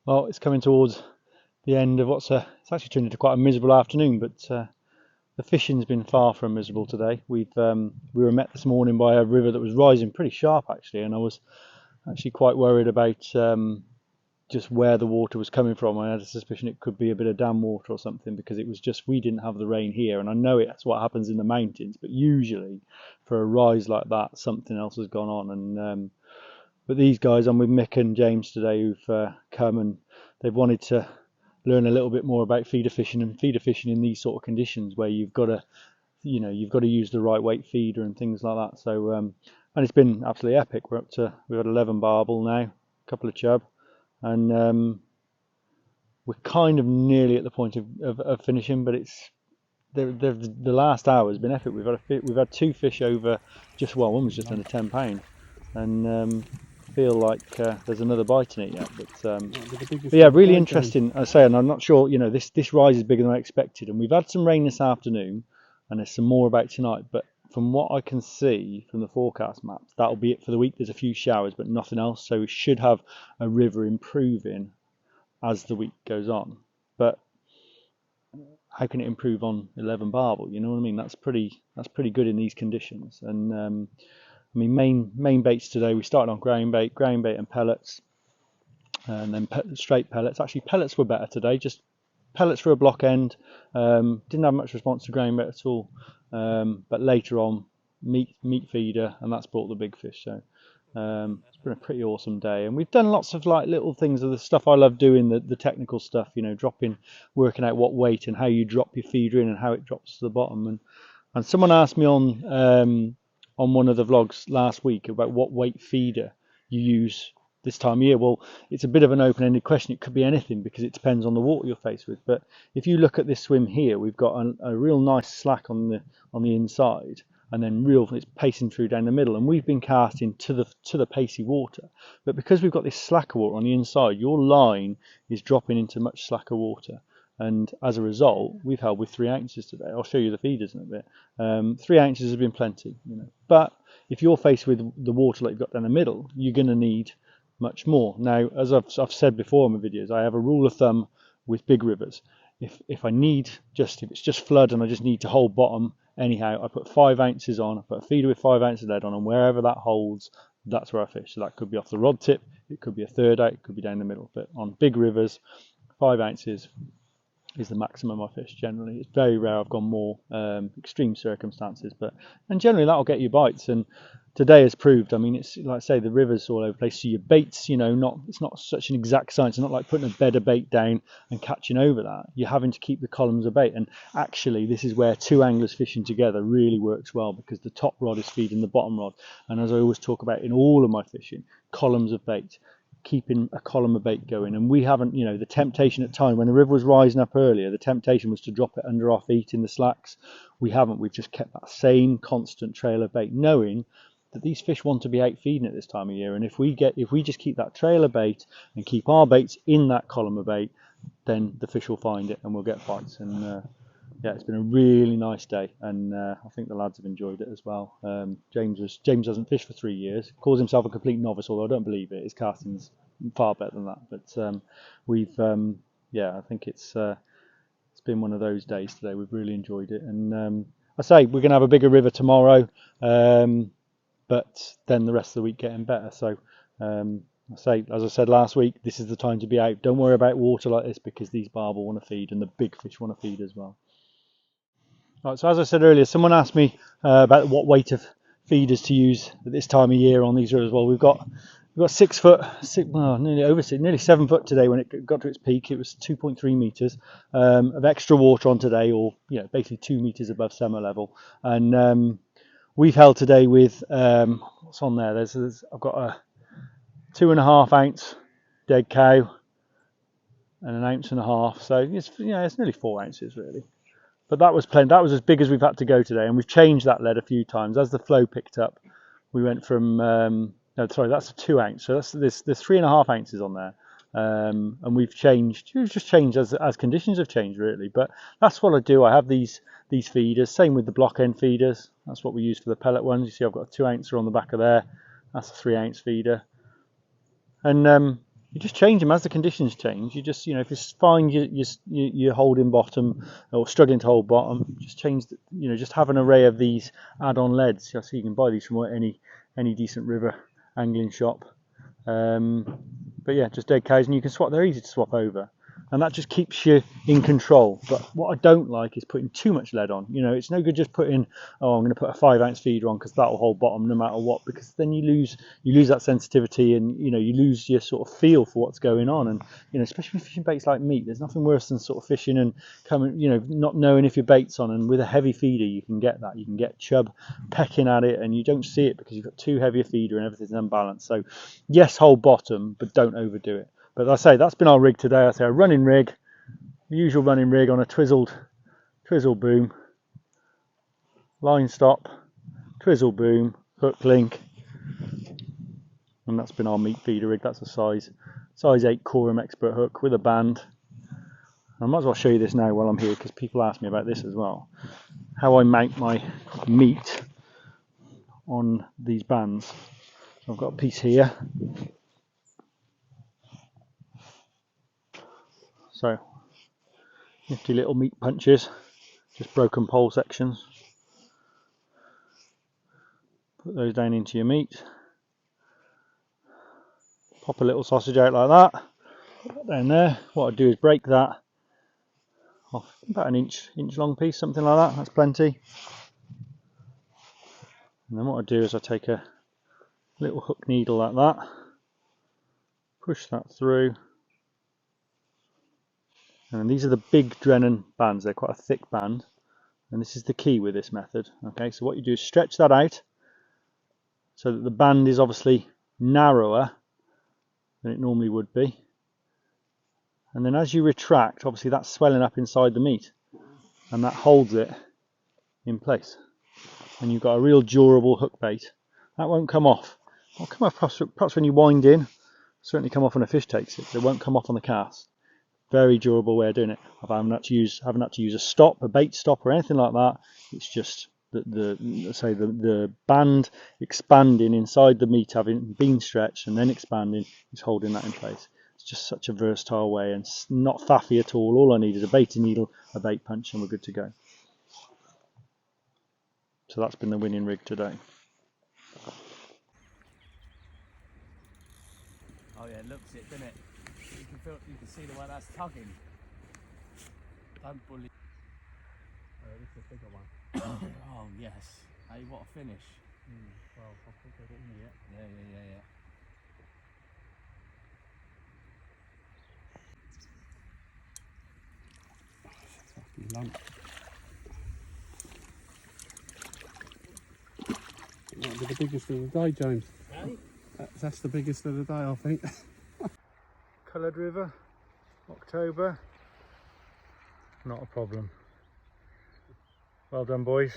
Well, it's coming towards the end of it's actually turned into quite a miserable afternoon, but the fishing's been far from miserable today. We were met this morning by a river that was rising pretty sharp actually, and I was actually quite worried about just where the water was coming from. I had a suspicion it could be a bit of dam water or something because it was just we didn't have the rain here, and I know that's what happens in the mountains, but usually for a rise like that, something else has gone on. And but these guys, I'm with Mick and James today, who've come and they've wanted to learn a little bit more about feeder fishing and feeder fishing in these sort of conditions where you've got to, you've got to use the right weight feeder and things like that. So, and it's been absolutely epic. We've got 11 barbel now, a couple of chub, and we're kind of nearly at the point of finishing, but the last hour has been epic. We've had two fish over one was just under £10, and feel like there's another bite in it yet. But yeah, really interesting. I say, and I'm not sure. This rise is bigger than I expected, and we've had some rain this afternoon, and there's some more about tonight. But from what I can see from the forecast maps, that'll be it for the week. There's a few showers, but nothing else. So we should have a river improving as the week goes on. But how can it improve on 11 barbel? You know what I mean? That's pretty good in these conditions. And I mean, main baits today. We started on ground bait and pellets, and then straight pellets. Actually, pellets were better today. Just pellets for a block end. Didn't have much response to ground bait at all. But later on, meat feeder, and that's brought the big fish. So it's been a pretty awesome day, and we've done lots of like little things of the stuff I love doing, the technical stuff, dropping, working out what weight and how you drop your feeder in and how it drops to the bottom. And someone asked me on one of the vlogs last week about what weight feeder you use this time of year. Well, it's a bit of an open-ended question. It could be anything because it depends on the water you're faced with. But if you look at this swim here, we've got a real nice slack on the inside, and then it's pacing through down the middle, and we've been casting to the pacey water. But because we've got this slacker water on the inside, your line is dropping into much slacker water, and as a result, we've held with 3 ounces today. I'll show you the feeders in a bit. 3 ounces has been plenty, But if you're faced with the water like you've got down the middle, you're going to need much more. Now, as I've said before in my videos, I have a rule of thumb with big rivers. If it's just flood and I just need to hold bottom anyhow, I put 5 ounces on, I put a feeder with 5 ounces of lead on, and wherever that holds, that's where I fish. So that could be off the rod tip, it could be a third out, it could be down the middle. But on big rivers, 5 ounces is the maximum I fish generally. It's very rare I've gone more, extreme circumstances, and generally that'll get you bites. And today has proved. I mean, it's like I say, the river's all over the place. So your baits, it's not such an exact science. It's not like putting a bed of bait down and catching over that. You're having to keep the columns of bait. And actually, this is where two anglers fishing together really works well, because the top rod is feeding the bottom rod. And as I always talk about in all of my fishing, columns of bait, keeping a column of bait going. And we haven't, the temptation at time when the river was rising up earlier, the temptation was to drop it under our feet in the slacks. We've just kept that same constant trail of bait, knowing that these fish want to be out feeding at this time of year. And if we just keep that trail of bait and keep our baits in that column of bait, then the fish will find it and we'll get bites. And yeah, it's been a really nice day, and I think the lads have enjoyed it as well. James hasn't fished for 3 years, calls himself a complete novice, although I don't believe it. His casting's far better than that. But I think it's been one of those days today. We've really enjoyed it, and I say we're going to have a bigger river tomorrow, but then the rest of the week getting better. So I say, as I said last week, this is the time to be out. Don't worry about water like this, because these barbel want to feed and the big fish want to feed as well. Right, so as I said earlier, someone asked me about what weight of feeders to use at this time of year on these rivers. Well, we've got 6 foot, nearly 7 foot today. When it got to its peak, it was 2.3 meters of extra water on today, or basically 2 meters above summer level. And we've held today with what's on there. I've got a 2.5 ounce dead cow and an 1.5 ounces. So it's nearly 4 ounces really. But that was plenty. That was as big as we've had to go today, and we've changed that lead a few times as the flow picked up. We went from that's a 2 ounce, so there's 3.5 ounces on there, and we've just changed as conditions have changed really. But that's what I do. I have these feeders. Same with the block end feeders. That's what we use for the pellet ones. You see, I've got a 2 ouncer on the back of there. That's a 3 ounce feeder, and you just change them as the conditions change. You just, if it's fine, you're holding bottom or struggling to hold bottom, just change, just have an array of these add-on leads. So you can buy these from any decent river angling shop. But yeah, just dead cows, and you can swap. They're easy to swap over, and that just keeps you in control. But what I don't like is putting too much lead on. It's no good just putting, oh, I'm going to put a 5-ounce feeder on because that'll hold bottom no matter what, because then you lose that sensitivity, and you lose your sort of feel for what's going on. And especially with fishing baits like meat, there's nothing worse than sort of fishing and coming, not knowing if your bait's on. And with a heavy feeder, you can get that. You can get chub pecking at it, and you don't see it because you've got too heavy a feeder and everything's unbalanced. So yes, hold bottom, but don't overdo it. But I say that's been our rig today. I say a running rig, the usual running rig on a twizzled boom, line stop, twizzle boom, hook link, and that's been our meat feeder rig. That's a size 8 Corum Expert hook with a band. I might as well show you this now while I'm here, because people ask me about this as well. How I mount my meat on these bands. So I've got a piece here. So nifty little meat punches, just broken pole sections. Put those down into your meat. Pop a little sausage out like that. Put that down there. What I do is break that off about an inch long piece, something like that. That's plenty. And then what I do is I take a little hook needle like that, push that through. And these are the big Drennan bands. They're quite a thick band, and this is the key with this method. Okay, so what you do is stretch that out so that the band is obviously narrower than it normally would be, and then as you retract, obviously that's swelling up inside the meat, and that holds it in place, and you've got a real durable hook bait. That won't come off. It'll come off perhaps when you wind in, certainly come off when a fish takes it, but it won't come off on the cast. Very durable way of doing it. I haven't had to use a stop, a bait stop, or anything like that. It's just the band expanding inside the meat, having been stretched and then expanding, is holding that in place. It's just such a versatile way, and not faffy at all. All I need is a baiting needle, a bait punch, and we're good to go. So that's been the winning rig today. Oh yeah, it looks it, doesn't it? You can see the way that's tugging. Don't bully. Oh, this is a bigger one. Oh yes. Hey, what a finish. Well, I think I got in yet. Yeah. Fucking lump. Might be the biggest of the day, James. Hey? That's the biggest of the day, I think. Coloured River, October, not a problem. Well done, boys.